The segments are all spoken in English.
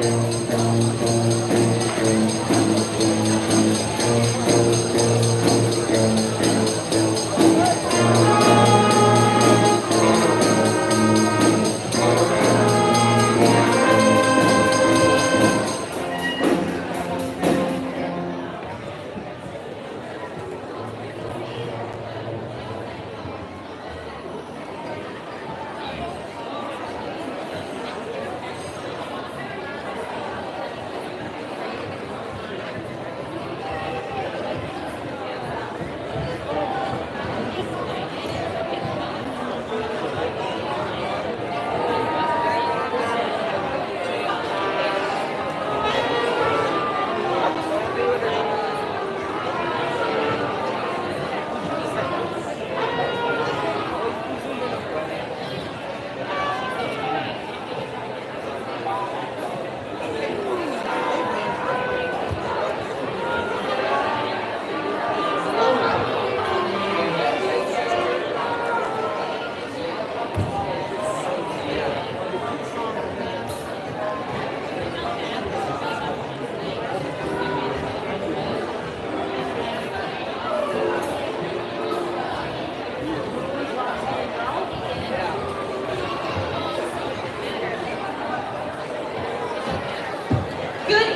Good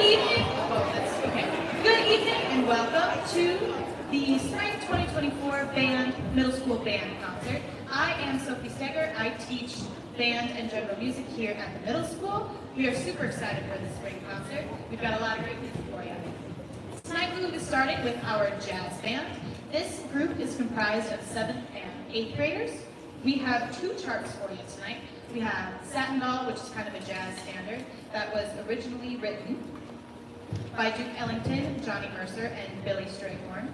evening. Oh, that's okay. Good evening and welcome to the Spring 2024 Middle School Band Concert. I am Sophie Steger. I teach band and general music here at the middle school. We are super excited for this spring concert. We've got a lot of great music for you. Tonight we will be starting with our jazz band. This group is comprised of 7th and 8th graders. We have 2 charts for you tonight. We have Satin Doll, which is kind of a jazz standard, that was originally written by Duke Ellington, Johnny Mercer, and Billy Strayhorn.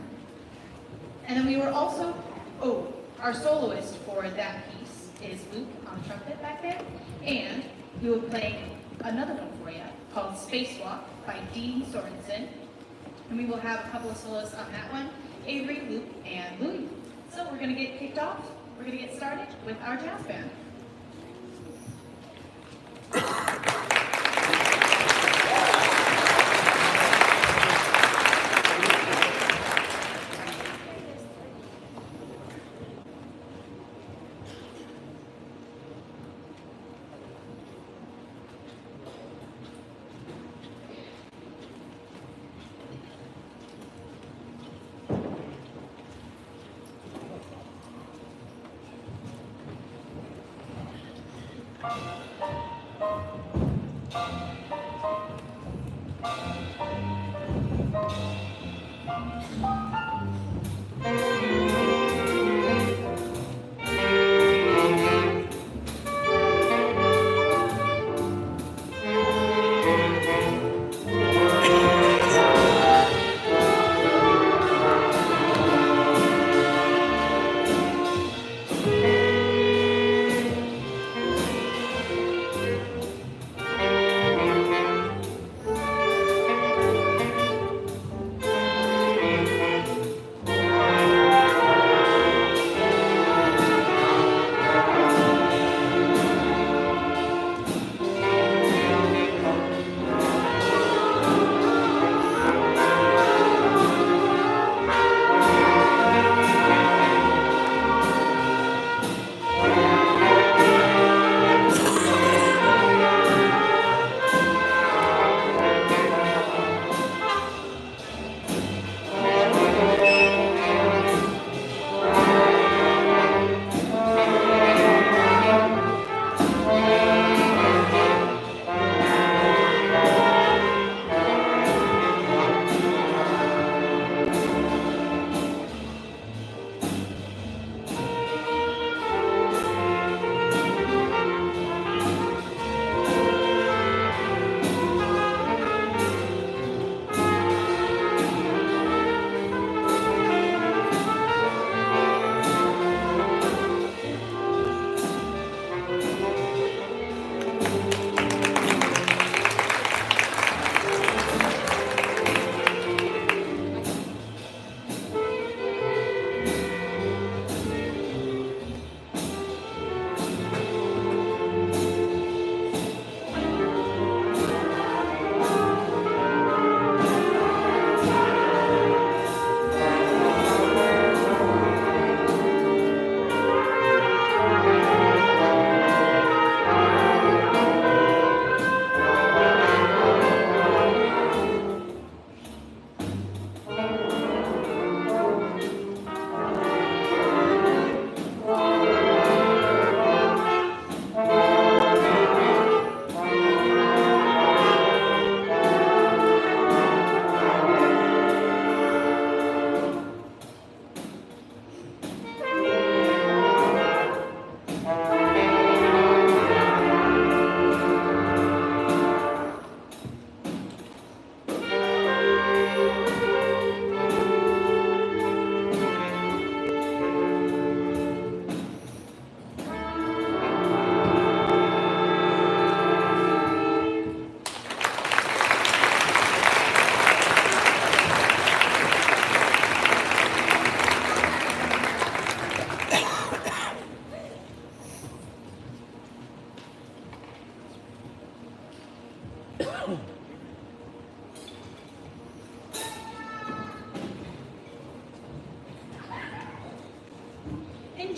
And then we were also, our soloist for that piece is Luke on the trumpet back there. And we will play another one for you called Spacewalk by Dean Sorensen. And we will have a couple of soloists on that one, Avery, Luke, and Louie. So we're going to get kicked off. We're going to get started with our jazz band.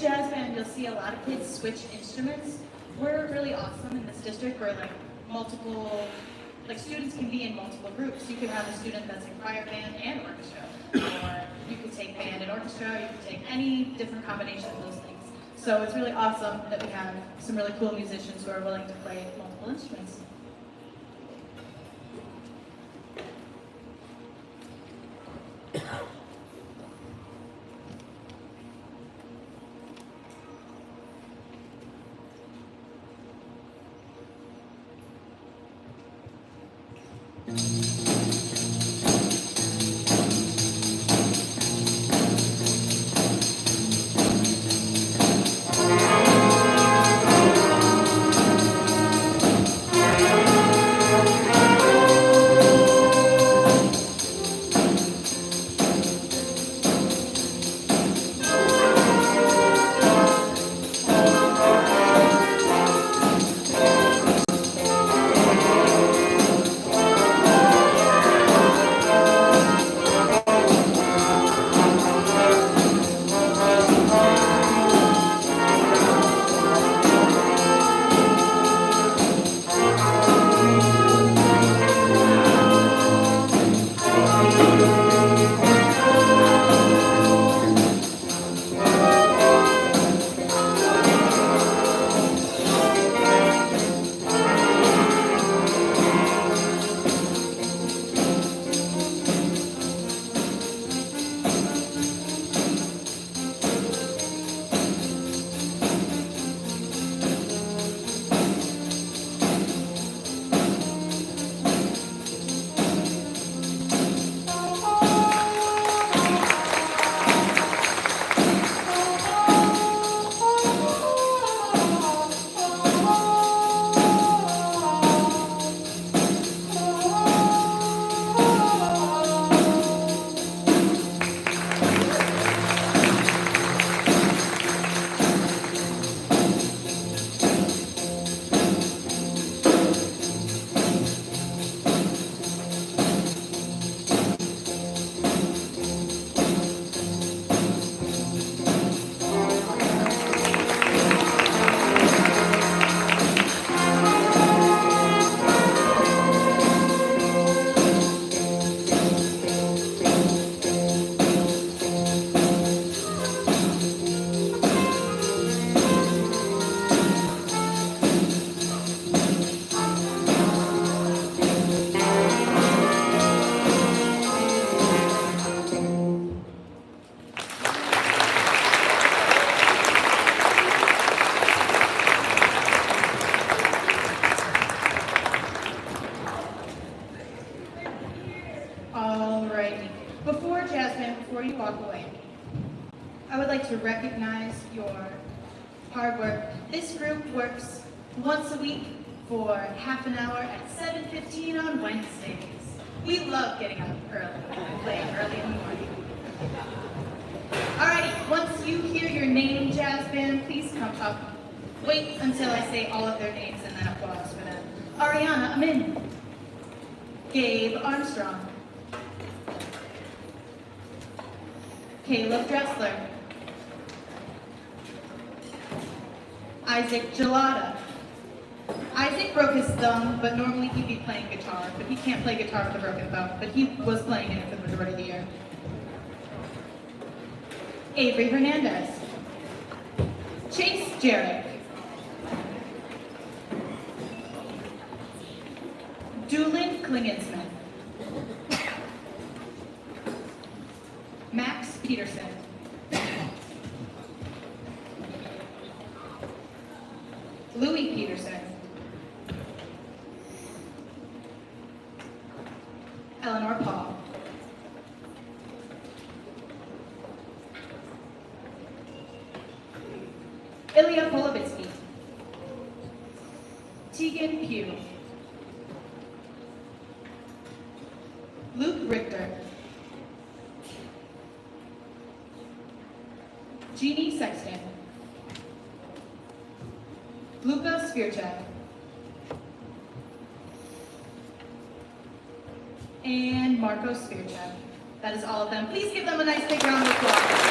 jazz band, you'll see a lot of kids switch instruments. We're really awesome in this district where students can be in multiple groups. You could have a student that's in choir, band, and orchestra, or you could take band and orchestra, or you could take any different combination of those things. So it's really awesome that we have some really cool musicians who are willing to play multiple instruments. Alrighty. Before you walk away, I would like to recognize your hard work. This group works once a week for half an hour at 7:15 on Wednesdays. We love getting up early and playing early in the morning. Alrighty, once you hear your name, jazz band, please come up. Wait until I say all of their names and then applause for them. Ariana Amin. Gabe Armstrong. Caleb Dressler. Isaac Gelada. Isaac broke his thumb, but normally he'd be playing guitar, but he can't play guitar with a broken thumb, but he was playing it for the majority of the year. Avery Hernandez. Chase Jarrett. Doolin Klingensmith. Max Peterson. Louis Peterson. Eleanor Paul. Ilya Polovitsky. Tegan Pugh. Luke Richter. Jeannie Sexton. Luca Spirchev. And Marco Spirchev. That is all of them. Please give them a nice big round of applause.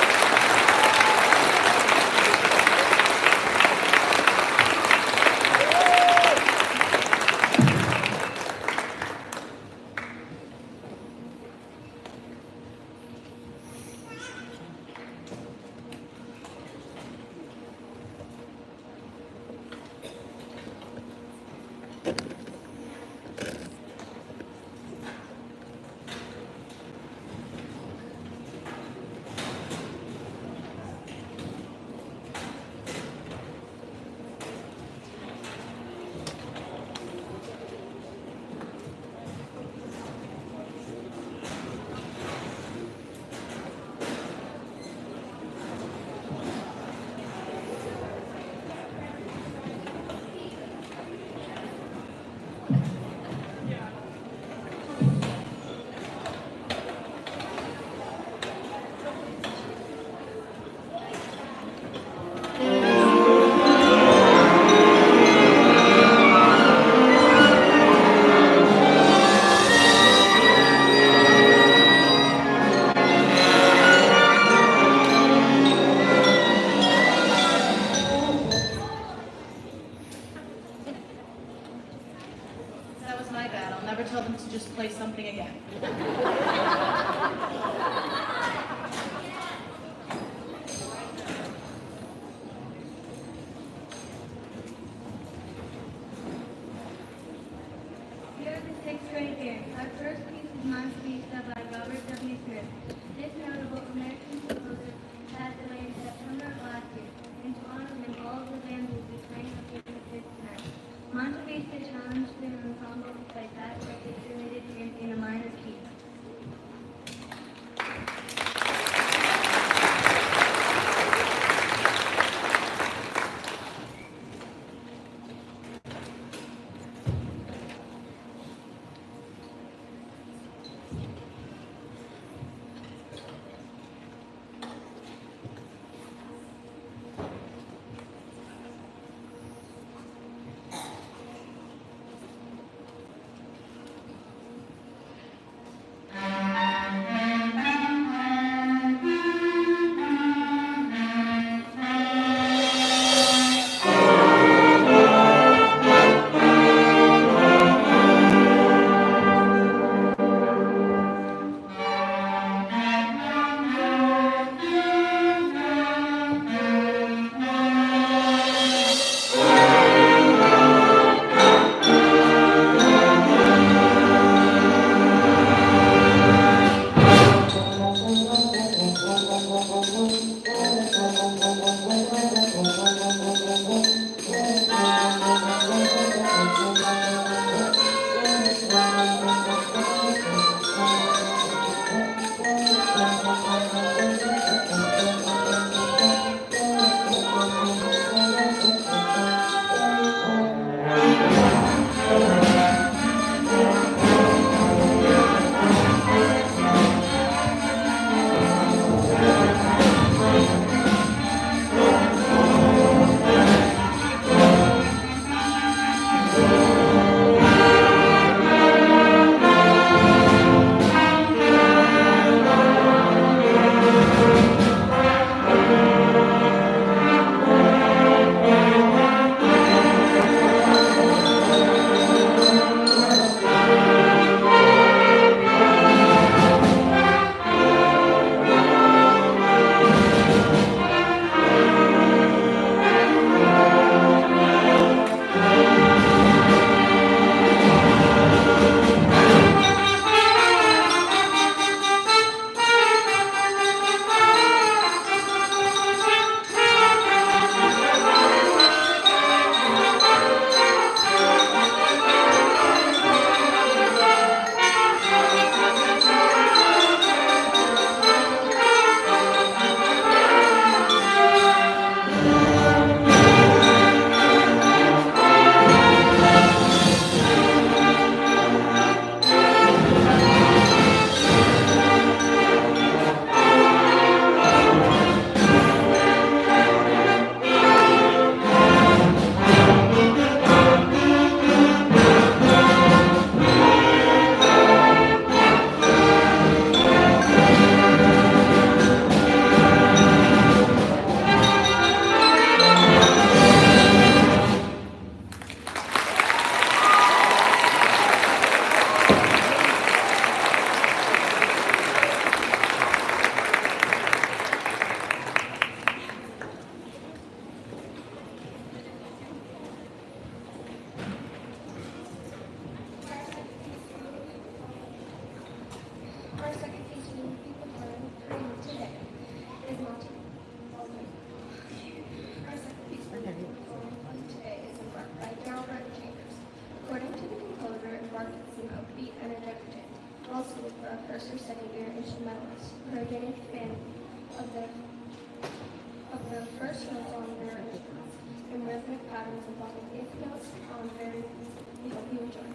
second piece we will be performing today is Monty. Our second piece we're going to be performing today is Embark by Albert Chambers. According to the composer, Embark is an upbeat, energetic jam, well suited for a first or second year instrumentalist or a beginning fan of the first notes on their instruments and rhythmic patterns involving eighth notes on very we hope you enjoy.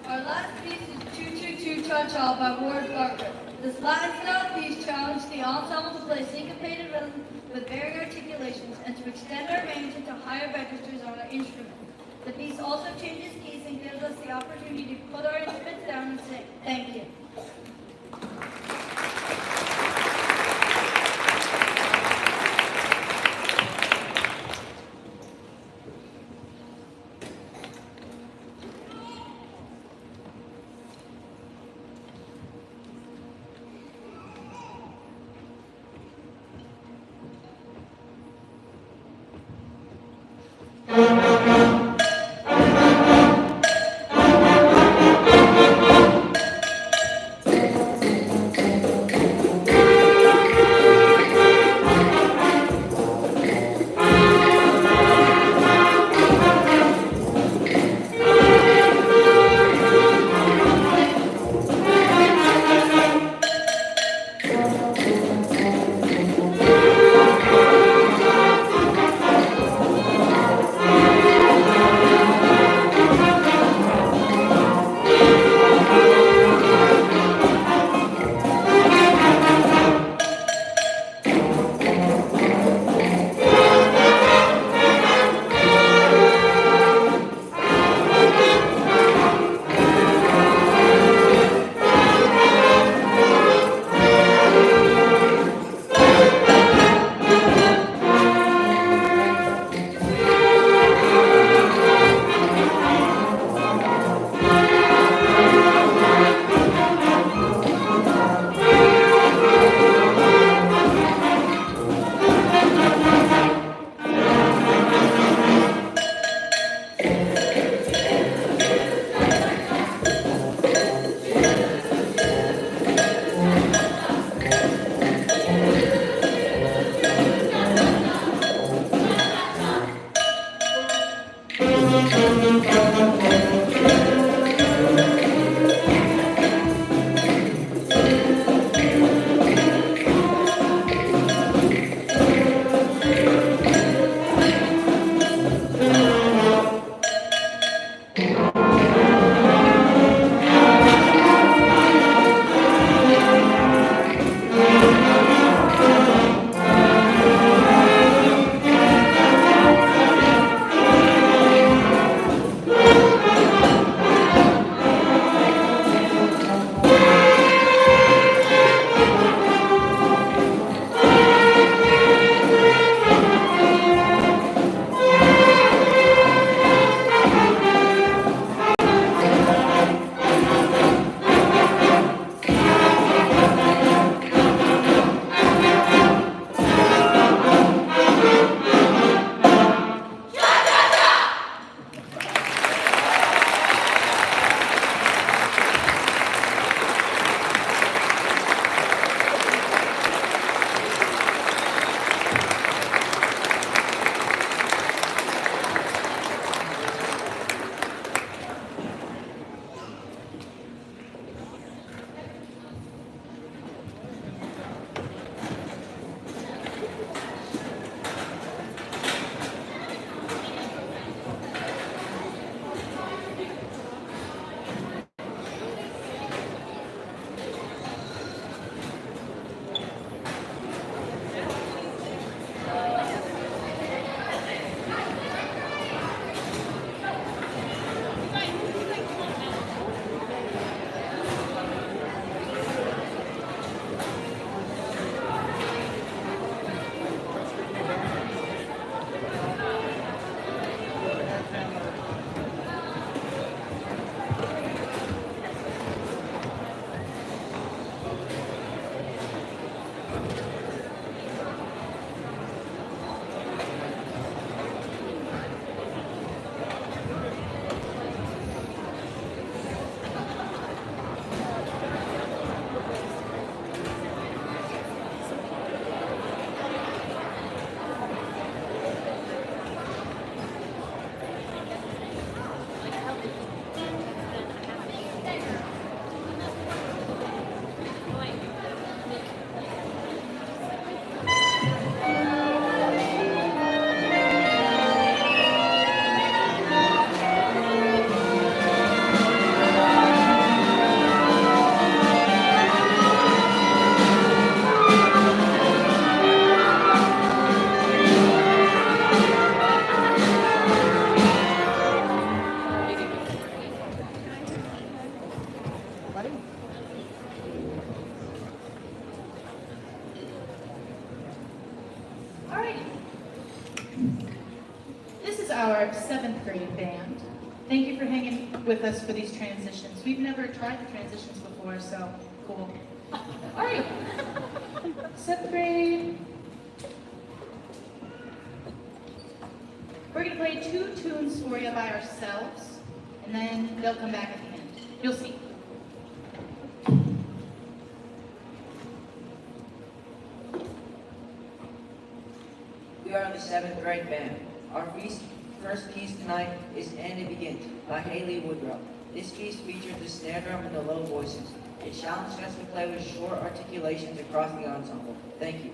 Our last piece is 222 Cha-Cha by Ward Barker. This Latin style piece challenged the ensemble to play syncopated rhythm with varying articulations and to extend our range into higher registers on our instrument. The piece also changes keys and gives us the opportunity to put our instruments down and sing. Thank you. our 7th grade band. Thank you for hanging with us for these transitions. We've never tried the transitions before, so cool. All right, 7th grade. We're gonna play 2 tunes for you by ourselves, and then they'll come back at the end. You'll see. We are the 7th grade band. Our first piece tonight is And It Begins by Haley Woodrow. This piece features the snare drum and the low voices. It challenged us to play with short articulations across the ensemble. Thank you.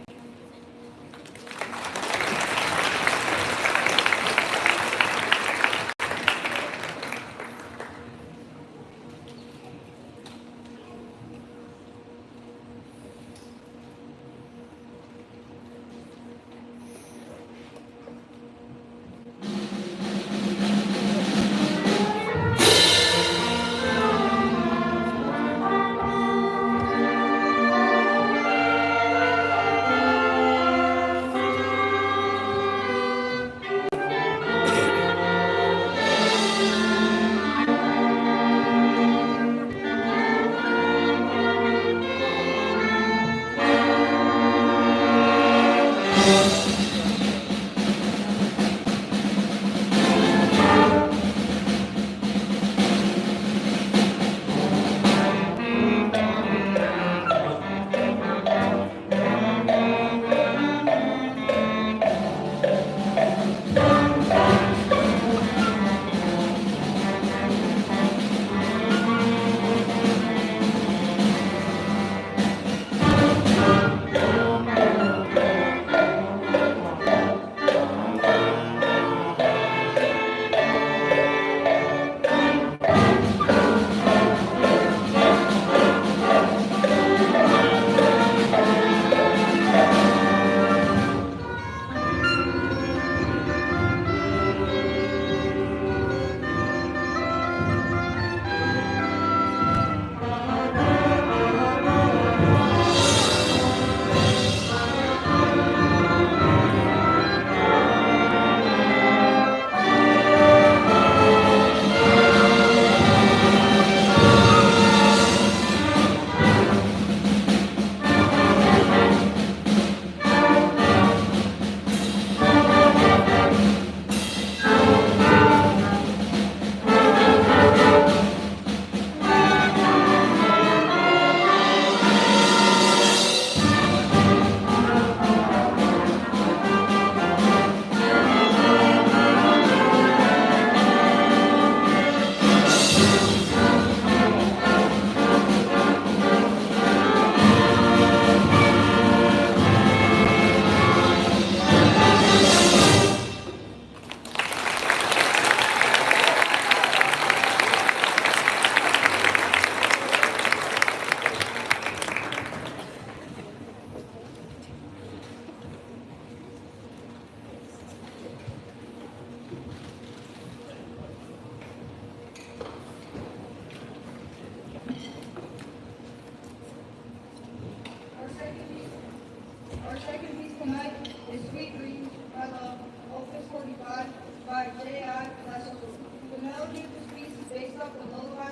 Our second piece tonight is Sweet Dreams by Love, Opus 45 by J.I. Classical. The melody of this piece is based off the lullaby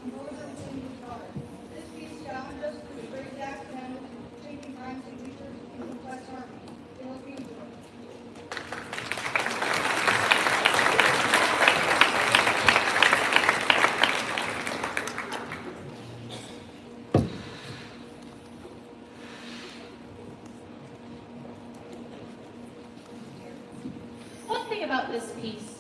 composer William Carter. This piece challenged us to the very exact standards, changing time signatures and complex harmony. It will be enjoyed. One thing about this piece,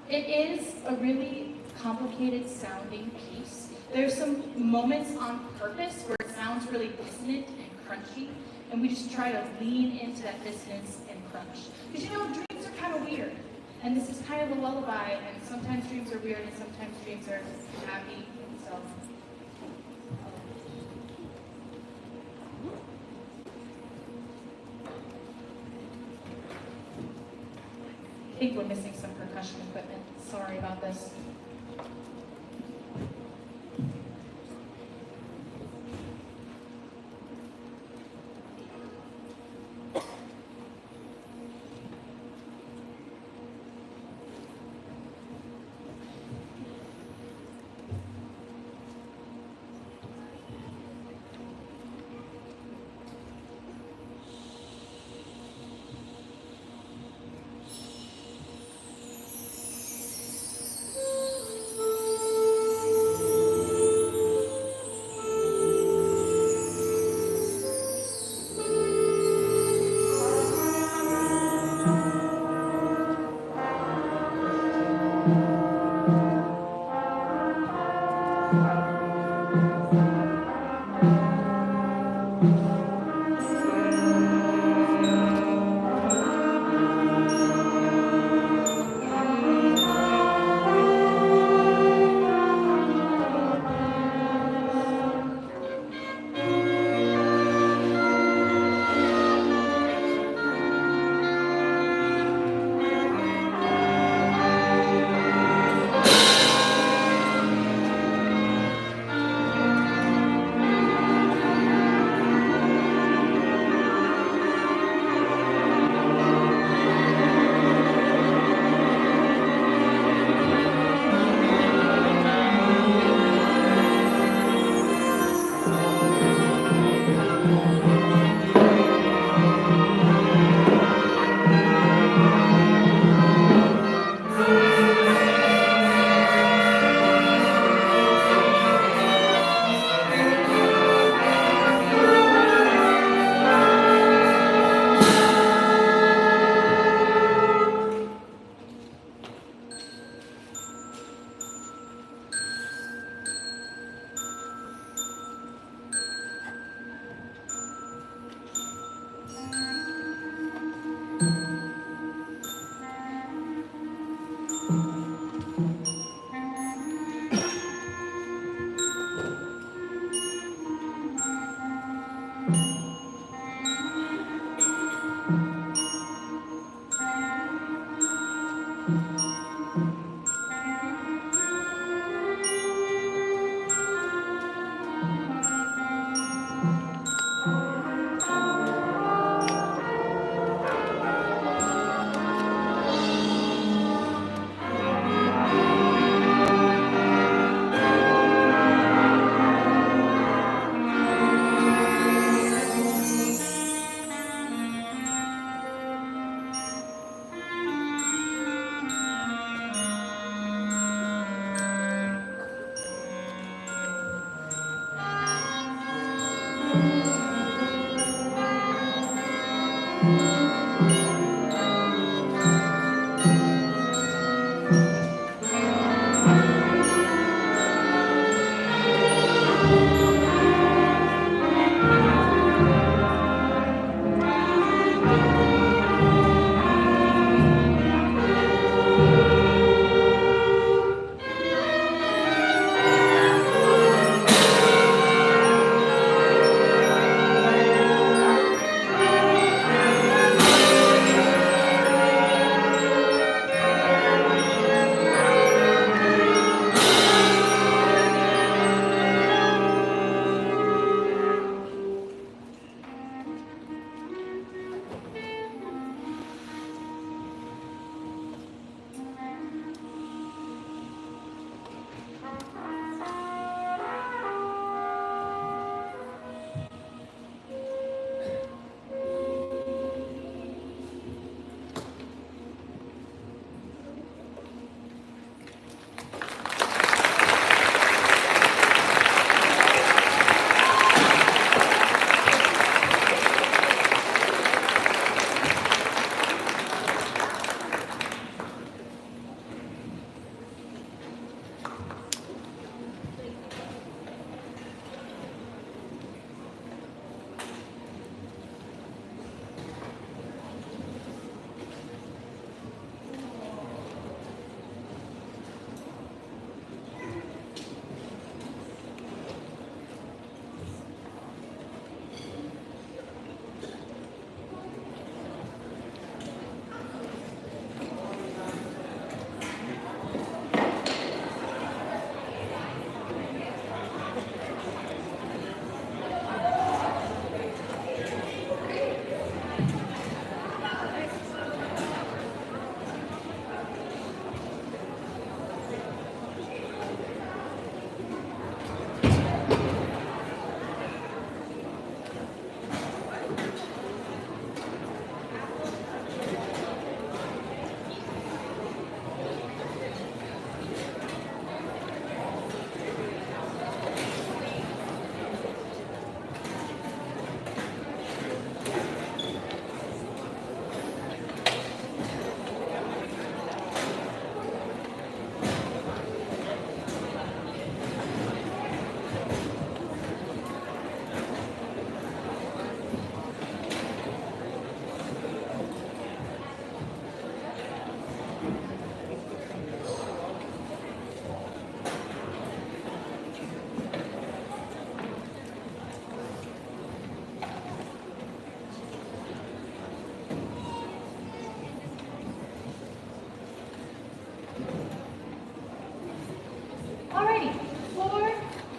it is a really complicated sounding piece. There's some moments on purpose where it sounds really dissonant and crunchy, and we just try to lean into that dissonance and crunch. Because dreams are kind of weird, and this is kind of a lullaby, and sometimes dreams are weird, and sometimes dreams are happy, so. I think we're missing some percussion equipment. Sorry about this.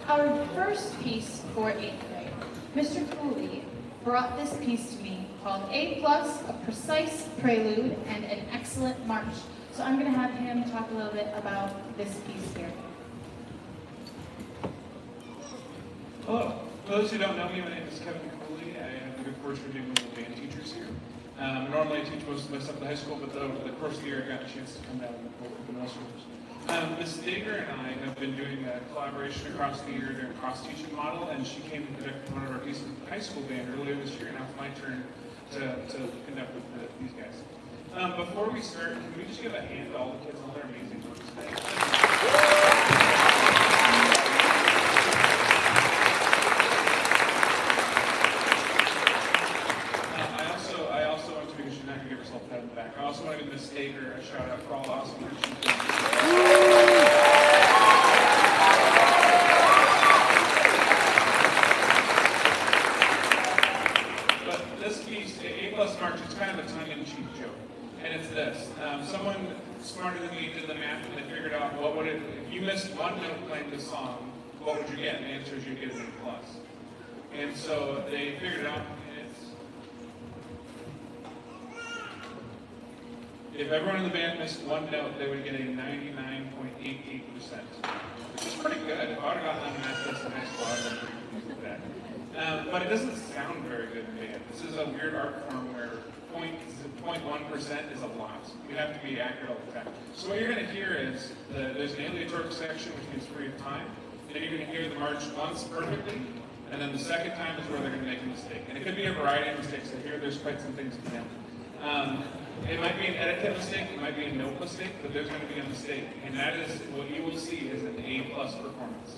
Our first piece for 8th grade, Mr. Cooley brought this piece to me called A+, a precise prelude and an excellent march. So I'm going to have him talk a little bit about this piece here. Hello. For those who don't know me, my name is Kevin Cooley. I have the good fortune of being one of the band teachers here. Normally I teach most of my stuff at the high school, but over the course of the year I got a chance to come down and work with the middle schoolers. Ms. Dager and I have been doing a collaboration across the year during a cross-teaching model, and she came and conducted one of our pieces with the high school band earlier this year, and now it's my turn to conduct with these guys. Before we start, can we just give a hand to all the kids on their amazing work today? I also want to, because she's not going to give herself a pat on the back, I also want to give Ms. Dager a shout out for all the awesome work she's doing. But this piece, A+ March, it's kind of a tongue-in-cheek joke. And it's this. Someone smarter than me did the math and they figured out what would it, if you missed one note playing this song, what would you get? And the answer is you'd get an A+. And so they figured it out, and it's, if everyone in the band missed one note, they would get a 99.88%, which is pretty good. If I would have gotten on the math test in high school, I would have been pretty confused with that. But it doesn't sound very good in band. This is a weird art form where 0.1% is a lot. You have to be accurate all the time. So what you're going to hear is there's an aleatoric section, which means free of time. Then you're going to hear the march once perfectly, And then the second time is where they're going to make a mistake. And it could be a variety of mistakes. I hear there's quite some things to them. It might be an etiquette mistake, it might be a note mistake, but there's going to be a mistake. And that is what you will see is an A-plus performance.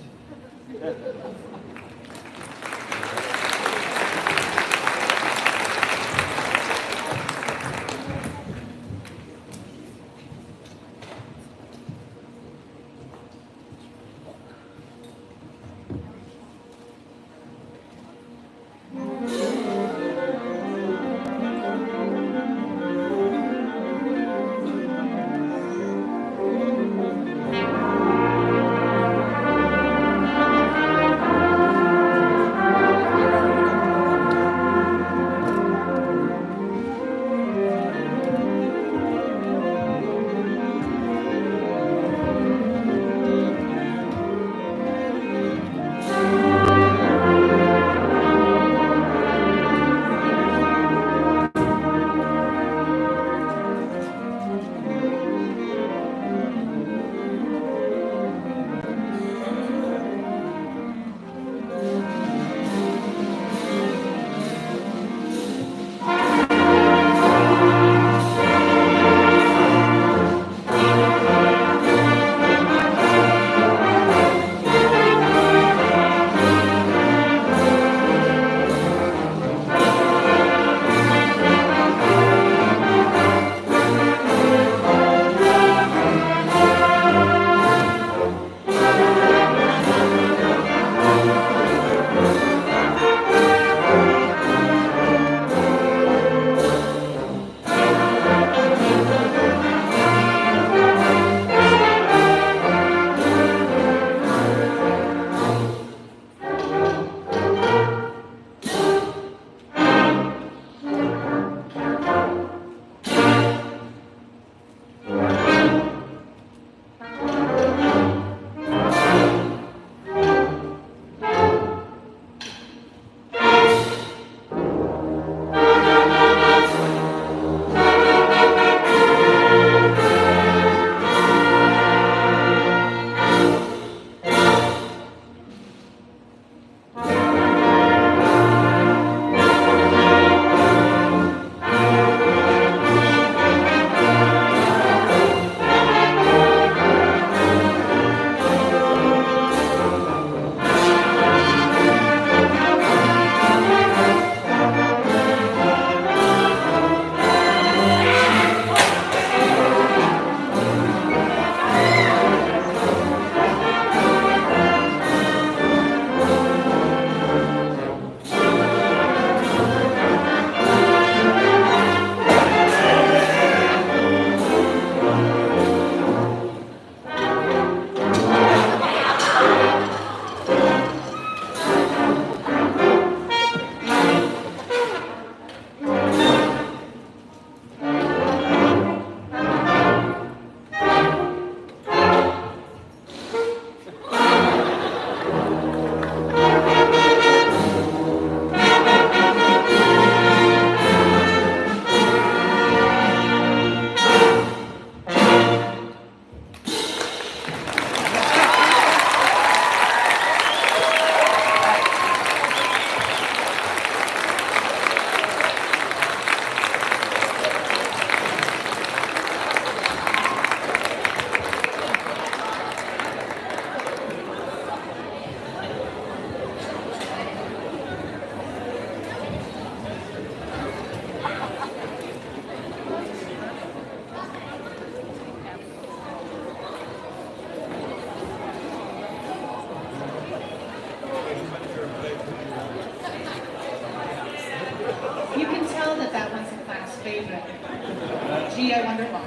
Gee, I wonder why.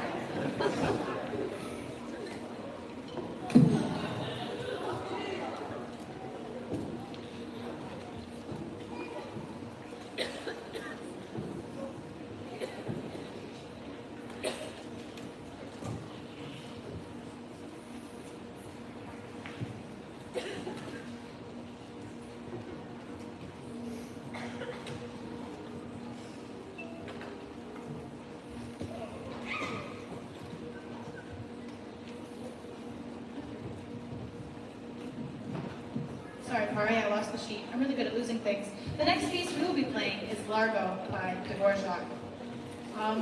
sorry, I lost the sheet. I'm really good at losing things. The next piece we will be playing is Largo by Dvorak.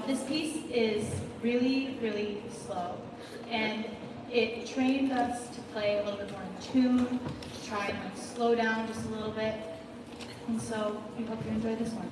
This piece is really, really slow, and it trained us to play a little bit more in tune, to try and like slow down just a little bit. And so we hope you enjoy this one.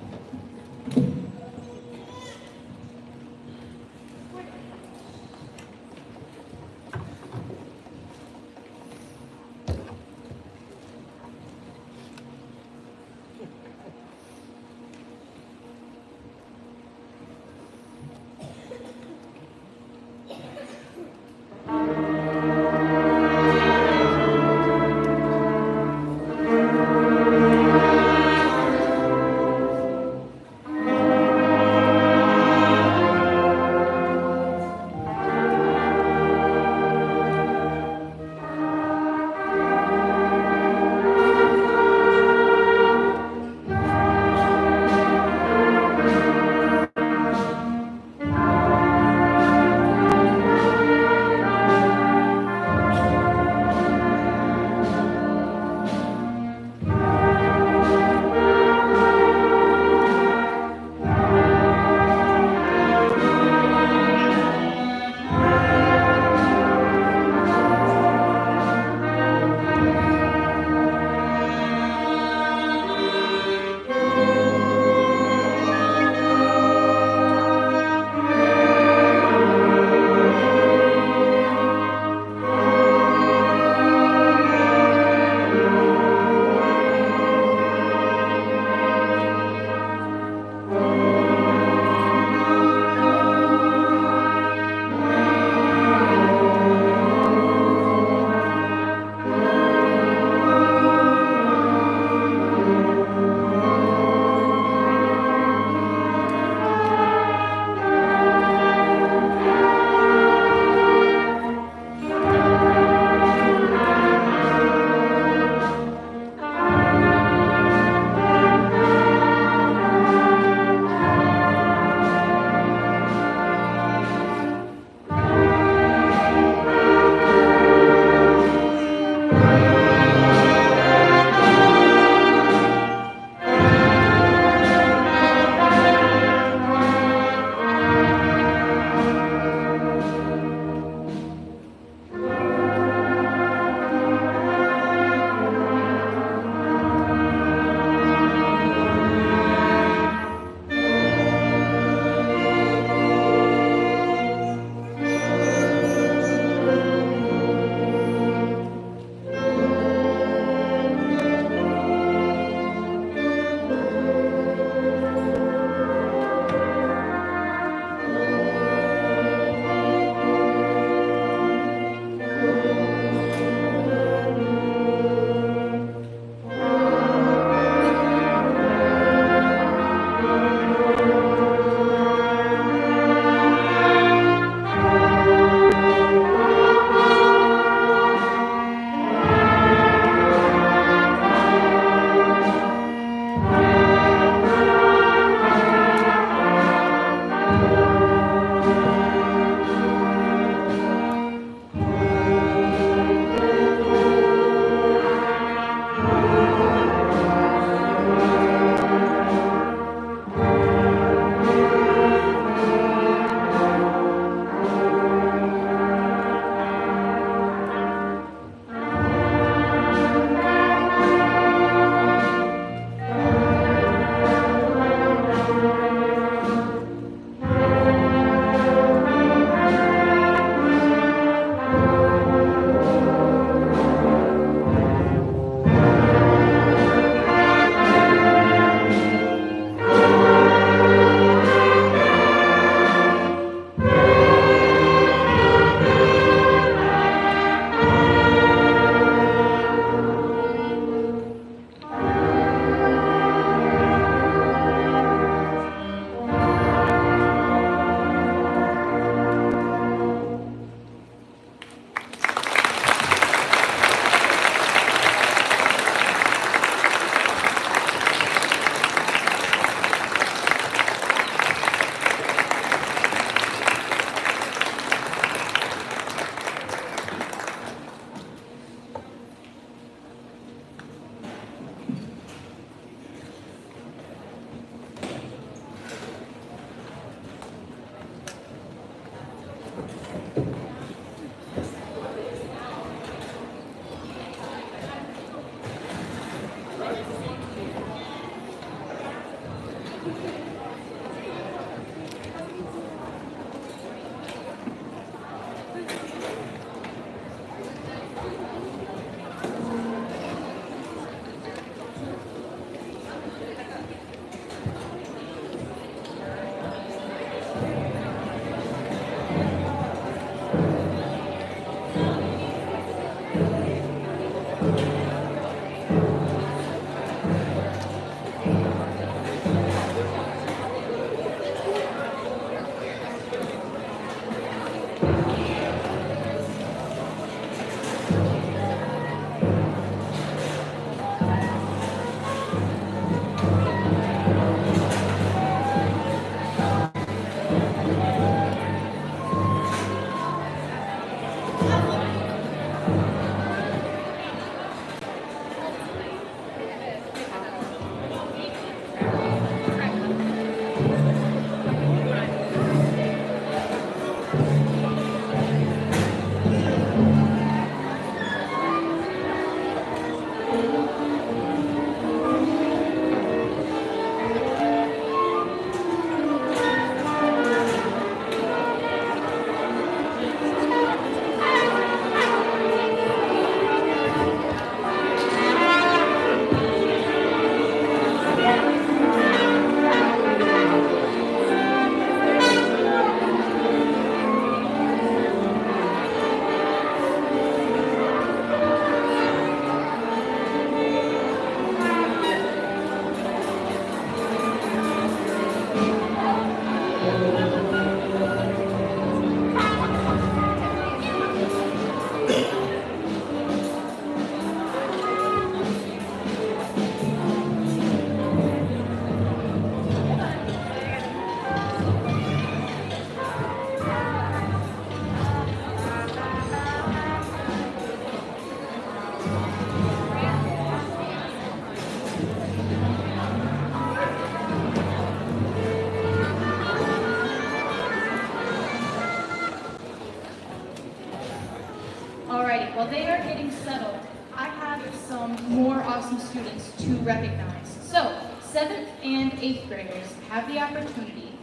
they are getting settled, I have some more awesome students to recognize. So, 7th and 8th graders have the opportunity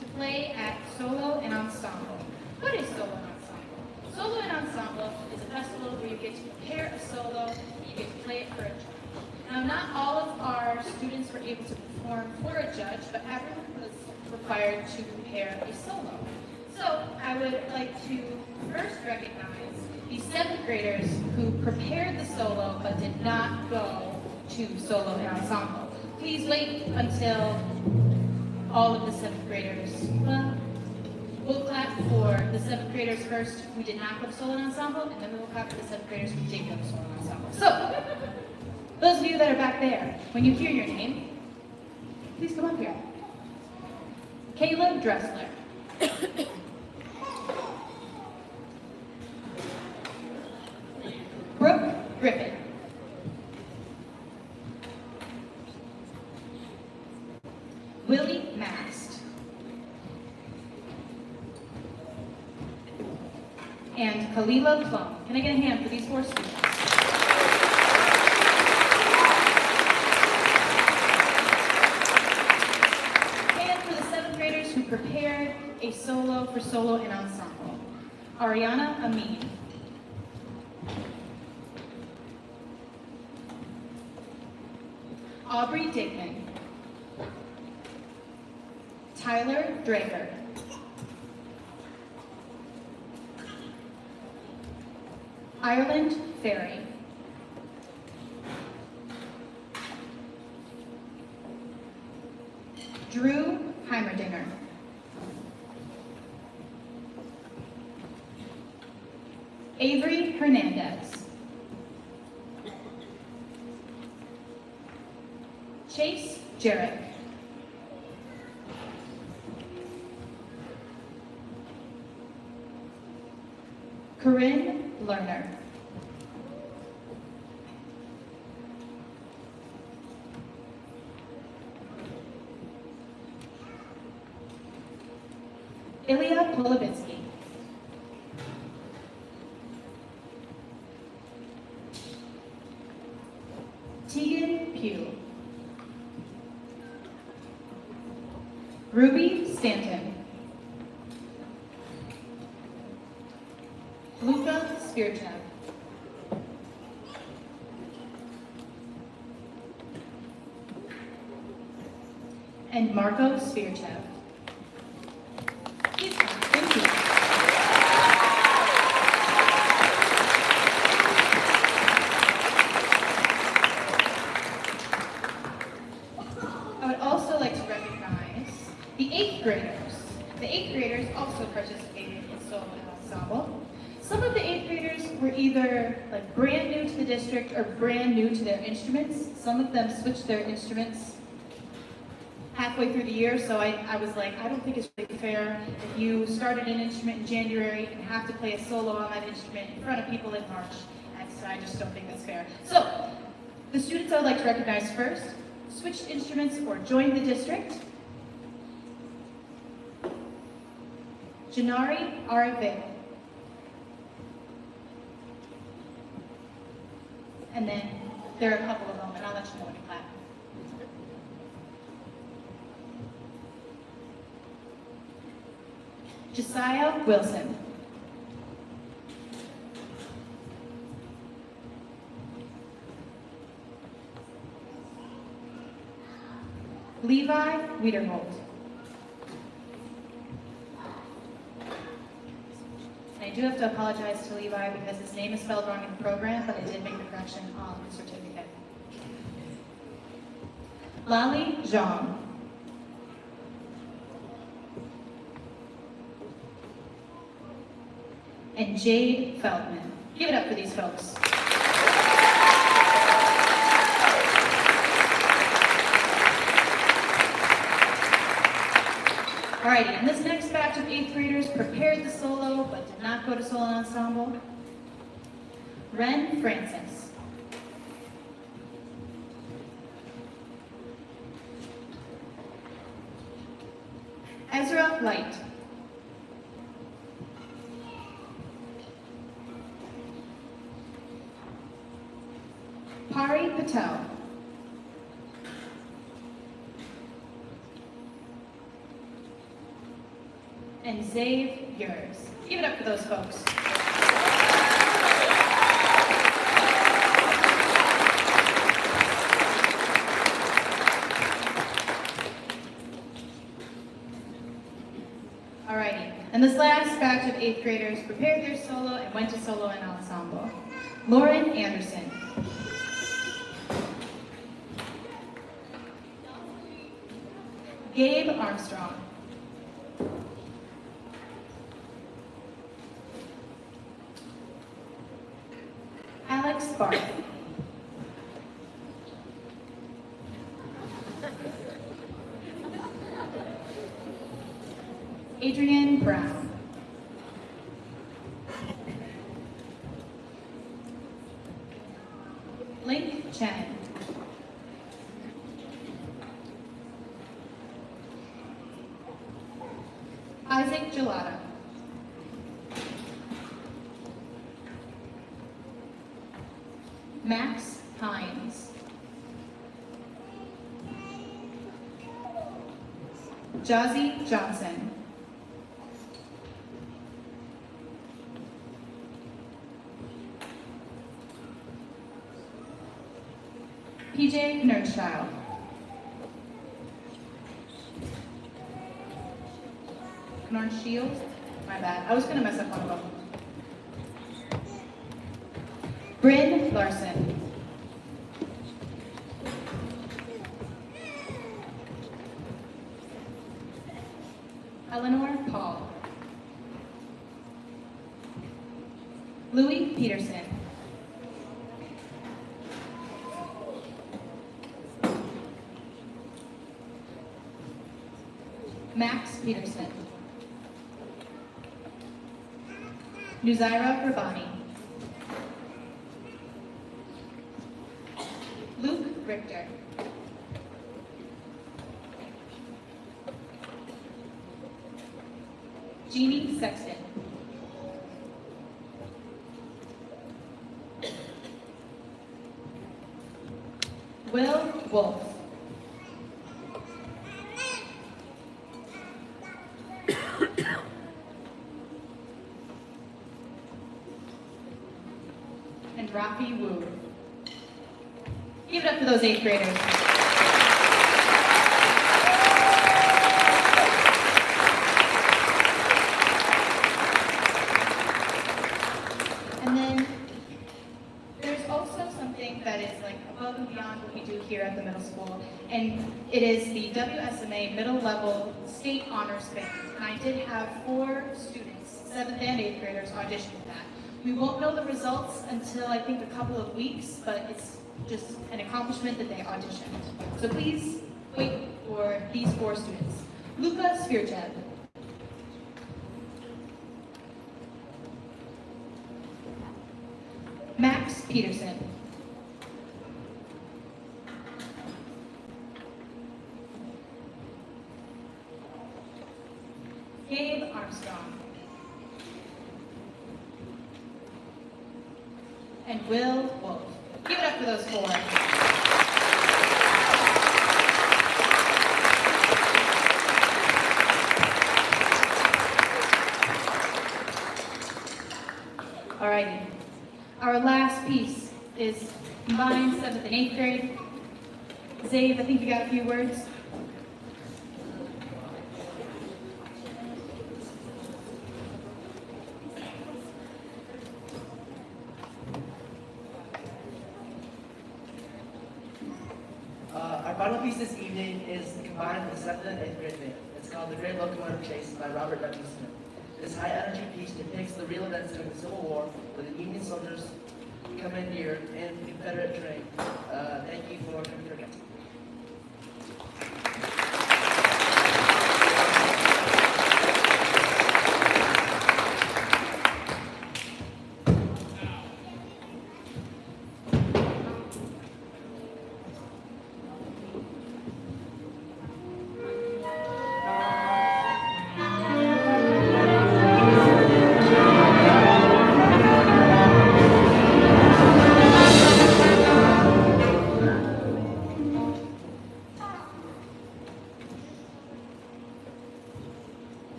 to play at solo and ensemble. What is solo and ensemble? Solo and ensemble is a festival where you get to prepare a solo and you get to play it for a judge. Now, not all of our students were able to perform for a judge, but everyone was required to prepare a solo. So, I would like to first recognize the 7th graders who prepared the solo but did not go to solo and ensemble. Please wait until all of the 7th graders, well, we'll clap for the 7th graders first who did not go to solo and ensemble, and then we'll clap for the 7th graders who did go to solo and ensemble. So, those of you that are back there, when you hear your name, please come up here. Kayla Dressler. Brooke Griffin. Willie Mast. And Kalila Plum. Can I get a hand for these 4 students? And for the 7th graders who prepared a solo for solo and ensemble. Ariana Amin. Aubrey Digman. Tyler Drager. Ireland Ferry. Drew Heimerdinger. Avery Hernandez. Chase Jarrett. Corinne Lerner. Ilya Polobitsky. Tegan Pugh. Ruby Stanton. Luca Spirchev. And Marco Spirchev. Please come. Thank you. I would also like to recognize the 8th graders. The 8th graders also participated in solo and ensemble. Some of the 8th graders were either like brand new to the district or brand new to their instruments. Some of them switched their instruments halfway through the year, so I was like, I don't think it's really fair if you started an instrument in January and have to play a solo on that instrument in front of people in March. I just don't think that's fair. So, the students I would like to recognize first switched instruments or joined the district. Janari Arave. And then there are a couple of them, and I'll let you know when to clap. Josiah Wilson. Levi Wiederholt. And I do have to apologize to Levi because his name is spelled wrong in the program, but I did make the correction on the certificate. Lali Zhang. And Jade Feldman. Give it up for these folks. Alrighty, and this next batch of 8th graders prepared the solo but did not go to solo ensemble. Ren Francis. Ezra Light. Pari Patel. And Zave Yours. Give it up for those folks. Alrighty, and this last batch of 8th graders prepared their solo and went to solo and ensemble. Lauren Anderson. Gabe Armstrong. Alex Barth. Adrian Brown. Link Chen. Isaac Gelada. Max Hines. Jazzy Johnson. PJ Nerdchild. Norn Shields. My bad. I was going to mess up one of them. Bryn Larson. Eleanor Paul. Louis Peterson. Max Peterson. Nuzaira Rabani. Luke Richter. Jeannie Sexton. Will Wolf. And Rafi Wu. Give it up for those 8th graders. And then there's also something that is like above and beyond what we do here at the middle school, and it is the WSMA Middle Level State Honors Band. And I did have 4 students, 7th and 8th graders, audition for that. We won't know the results until I think a couple of weeks, but it's just an accomplishment that they auditioned. So please wait for these 4 students. Luca Svirchev. Max Peterson. Gabe Armstrong. And Will Wolf. Give it up for those 4. Alrighty. Our last piece is combined 7th and 8th grade. Zave, I think you got a few words. Our final piece this evening is combined with 7th and 8th grade band. It's called The Great Locomotive Chase by Robert W. Smith. This high-energy piece depicts the real events during the Civil War, where the Union soldiers commandeered in Confederate terrain. Thank you for coming here again.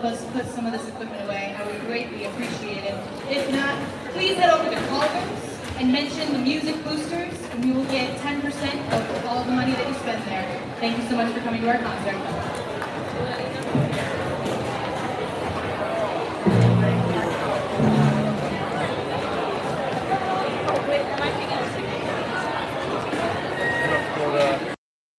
help us put some of this equipment away, I would greatly appreciate it. If not, please head over to Culver's and mention the music boosters, and we will get 10% of all the money that you spend there. Thank you so much for coming to our concert.